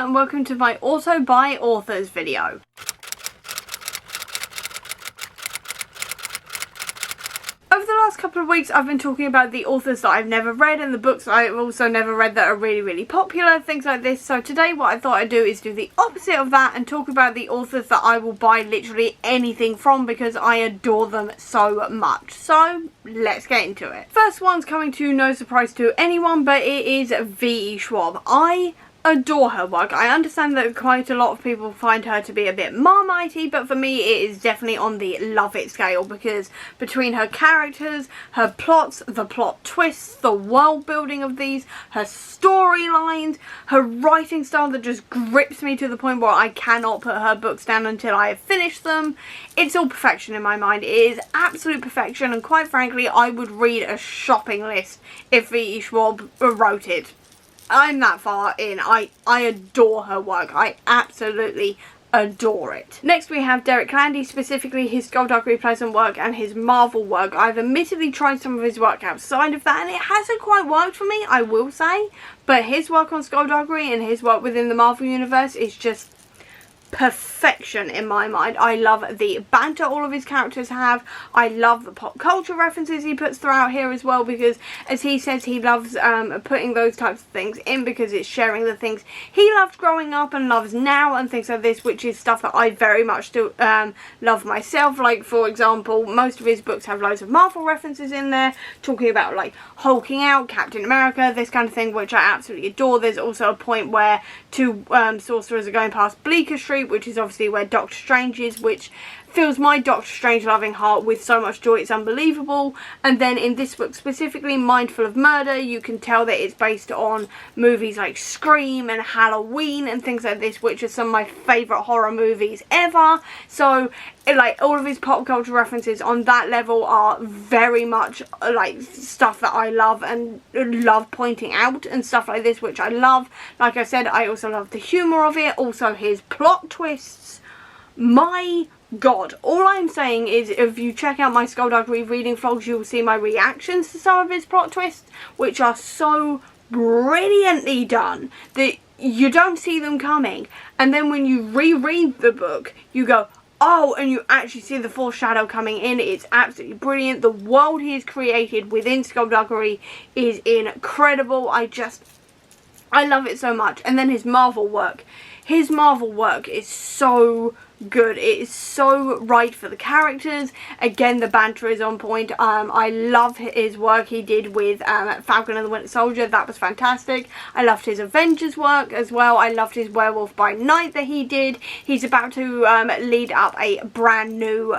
and welcome to my Auto by Authors video. Over the last couple of weeks I've been talking about the authors that I've never read and the books that I've also never read that are really popular, things like this. So today what I thought I'd do is do the opposite of that and talk about the authors that I will buy literally anything from because I adore them so much. So let's get into it. First one's coming to no surprise to anyone, but it is V.E. Schwab. I adore her work. I understand that quite a lot of people find her to be a bit Marmitey, but for me it is definitely on the love it scale, because between her characters, her plots, the plot twists, the world building of these, her storylines, her writing style that just grips me to the point where I cannot put her books down until I have finished them. It's all perfection in my mind. It is absolute perfection, and quite frankly I would read a shopping list if V.E. Schwab wrote it. I'm that far in. I adore her work. I absolutely adore it. Next we have Derek Landy, specifically his Skullduggery Pleasant work and his Marvel work. I've admittedly tried some of his work outside of that and it hasn't quite worked for me, I will say. But his work on Skullduggery and his work within the Marvel Universe is just perfection in my mind. I love the banter all of his characters have. I love the pop culture references he puts throughout here as well, because as he says, he loves putting those types of things in because it's sharing the things he loved growing up and loves now and things like this, which is stuff that I very much do love myself. Like, for example, most of his books have loads of Marvel references in there, talking about like hulking out, Captain America, this kind of thing, which I absolutely adore. There's also a point where two sorcerers are going past Bleecker Street, which is obviously where Doctor Strange is, which fills my Doctor Strange loving heart with so much joy it's unbelievable. And then in this book specifically, Mindful of Murder, you can tell that it's based on movies like Scream and Halloween and things like this, which are some of my favourite horror movies ever. So like all of his pop culture references on that level are very much like stuff that I love and love pointing out and stuff like this, which I love. Like I said, I also love the humour of it, also his plot twists. My God, all I'm saying is if you check out my Skullduggery reading vlogs, you will see my reactions to some of his plot twists, which are so brilliantly done that you don't see them coming. And then when you reread the book, you go, oh, and you actually see the foreshadow coming in. It's absolutely brilliant. The world he has created within Skullduggery is incredible. I love it so much. And then his Marvel work. His Marvel work is so good. It is so right for the characters. Again, the banter is on point. I love his work he did with Falcon and the Winter Soldier. That was fantastic. I loved his Avengers work as well. I loved his Werewolf by Night that he did. He's about to lead up a brand new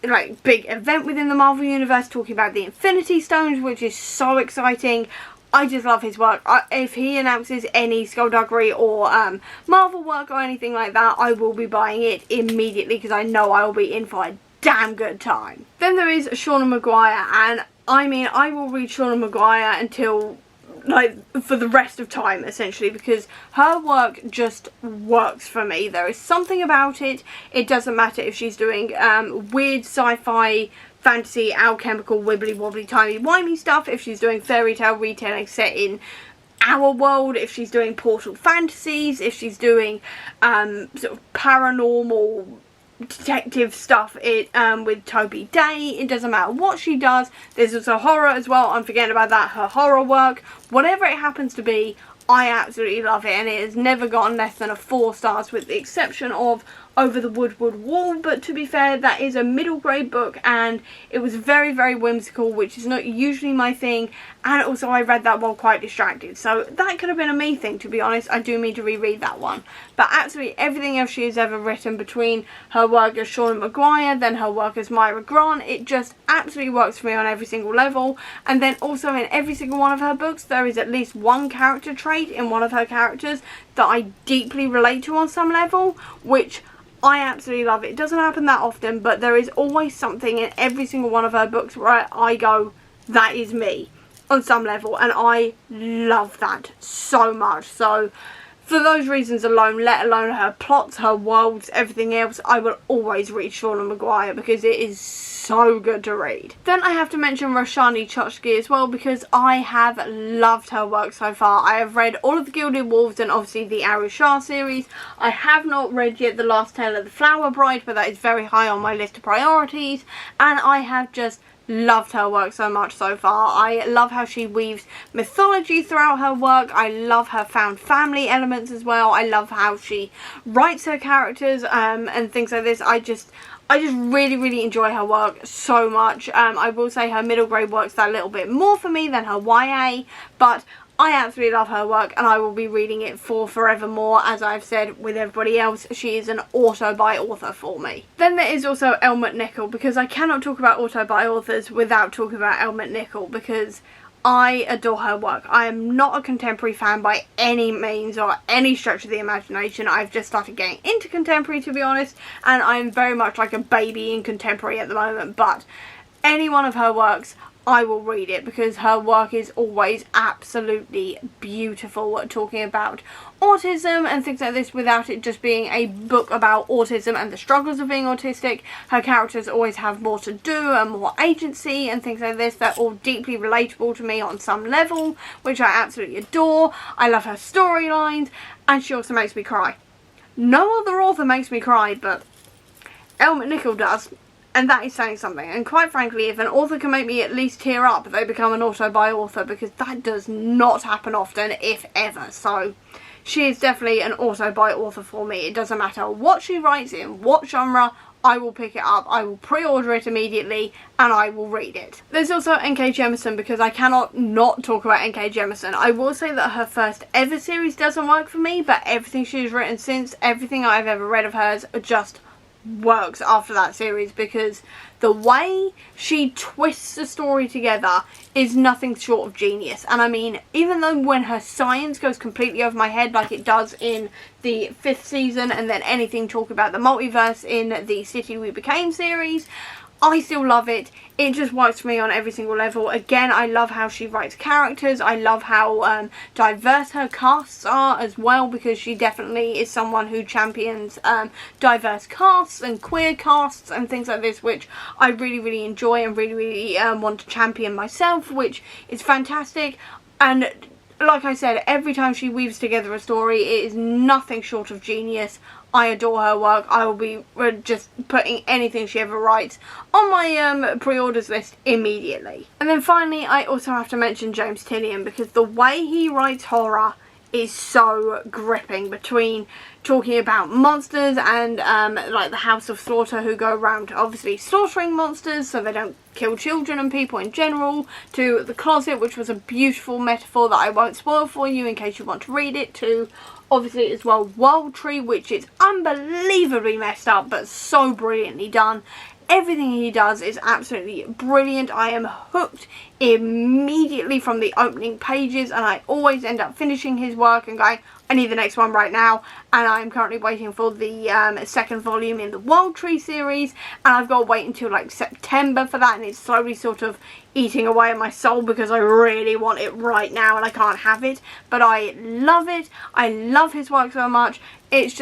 like big event within the Marvel Universe, talking about the Infinity Stones, which is so exciting. I just love his work. If he announces any Skullduggery or Marvel work or anything like that, I will be buying it immediately because I know I will be in for a damn good time. Then there is Shauna Maguire, and I mean, I will read Shauna Maguire until, like, for the rest of time essentially, because her work just works for me. There is something about it. It doesn't matter if she's doing weird sci-fi, fantasy, alchemical, wibbly wobbly, timey-wimey stuff, if she's doing fairy tale retelling set in our world, if she's doing portal fantasies, if she's doing sort of paranormal detective stuff with Toby Day. It doesn't matter what she does. There's also horror as well. I'm forgetting about that. Her horror work, whatever it happens to be, I absolutely love it, and it has never gotten less than a 4 stars, with the exception of Over the Woodward Wall. But to be fair, that is a middle grade book and it was very whimsical, which is not usually my thing, and also I read that while quite distracted, so that could have been a me thing, to be honest. I do need to reread that one. But absolutely everything else she has ever written, between her work as Shauna Maguire, then her work as Myra Grant, it just absolutely works for me on every single level. And then also in every single one of her books there is at least one character trait in one of her characters that I deeply relate to on some level, which I absolutely love. It doesn't happen that often, but there is always something in every single one of her books where I go, that is me, on some level, and I love that so much. So for those reasons alone, let alone her plots, her worlds, everything else, I will always read Shauna Maguire because it is so good to read. Then I have to mention Roshani Chokshi as well because I have loved her work so far. I have read all of the Gilded Wolves and obviously the Aru Shah series. I have not read yet The Last Tale of the Flower Bride, but that is very high on my list of priorities, and I have just loved her work so much so far. I love how she weaves mythology throughout her work. I love her found family elements as well. I love how she writes her characters and things like this. I just really enjoy her work so much. I will say her middle grade works that little bit more for me than her YA, but I absolutely love her work and I will be reading it for forevermore. As I've said with everybody else, she is an auto-buy author for me. Then there is also Elle McNicoll, because I cannot talk about auto-buy authors without talking about Elle McNicoll, because I adore her work. I am not a contemporary fan by any means or any stretch of the imagination. I've just started getting into contemporary, to be honest, and I'm very much like a baby in contemporary at the moment, but any one of her works, I will read it because her work is always absolutely beautiful, talking about autism and things like this without it just being a book about autism and the struggles of being autistic. Her characters always have more to do and more agency and things like this. They're all deeply relatable to me on some level, which I absolutely adore. I love her storylines, and she also makes me cry. No other author makes me cry, but Elle McNicoll does. And that is saying something. And quite frankly, if an author can make me at least tear up, they become an auto-buy author, because that does not happen often, if ever. So she is definitely an auto-buy author for me. It doesn't matter what she writes, in what genre, I will pick it up, I will pre-order it immediately, and I will read it. There's also N.K. Jemisin, because I cannot not talk about N.K. Jemisin. I will say that her first ever series doesn't work for me, but everything she's written since, everything I've ever read of hers, just works after that series, because the way she twists the story together is nothing short of genius. And I mean, even though when her science goes completely over my head like it does in the 5th season, and then anything talk about the multiverse in the City We Became series, I still love it. It just works for me on every single level. Again, I love how she writes characters. I love how diverse her casts are as well, because she definitely is someone who champions diverse casts and queer casts and things like this, which I really enjoy and really want to champion myself, which is fantastic. And like I said, every time she weaves together a story, it is nothing short of genius. I adore her work. I will be just putting anything she ever writes on my pre-orders list immediately. And then finally, I also have to mention James Tynion, because the way he writes horror is so gripping, between talking about monsters and like the House of Slaughter, who go around obviously slaughtering monsters so they don't kill children and people in general, to The Closet, which was a beautiful metaphor that I won't spoil for you in case you want to read it, to obviously as well World Tree, which is unbelievably messed up but so brilliantly done. Everything he does is absolutely brilliant. I am hooked immediately from the opening pages, and I always end up finishing his work and going, I need the next one right now. And I'm currently waiting for the second volume in the World Tree series, and I've got to wait until like September for that, and it's slowly sort of eating away at my soul because I really want it right now and I can't have it. But I love it. I love his work so much. It's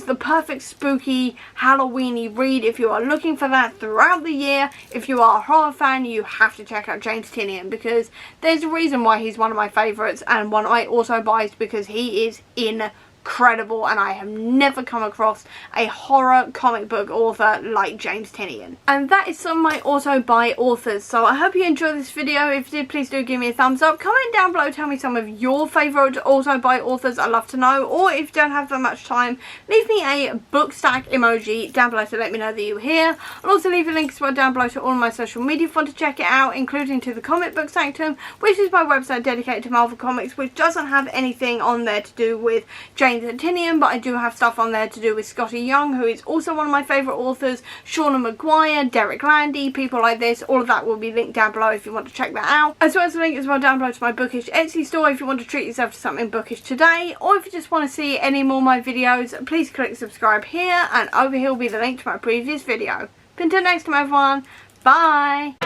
the perfect spooky Halloweeny read. If you are looking for that throughout the year, if you are a horror fan, you have to check out James Tynion, because there's a reason why he's one of my favourites and one I also buys, because he is incredible, and I have never come across a horror comic book author like James Tynion. And that is some of my auto-buy authors. So I hope you enjoyed this video. If you did, please do give me a thumbs up. Comment down below, tell me some of your favourite auto-buy authors. I'd love to know. Or if you don't have that much time, leave me a book stack emoji down below to let me know that you're here. I'll also leave a link as well down below to all of my social media if you want to check it out, including to the Comic Book Sanctum, which is my website dedicated to Marvel Comics, which doesn't have anything on there to do with James Tynion, but I do have stuff on there to do with Skottie Young, who is also one of my favourite authors, Shauna Maguire, Derek Landy, people like this. All of that will be linked down below if you want to check that out, as well as a link as well down below to my Bookish Etsy store if you want to treat yourself to something bookish today, or if you just want to see any more of my videos, please click subscribe here, and over here will be the link to my previous video. Until next time everyone, bye!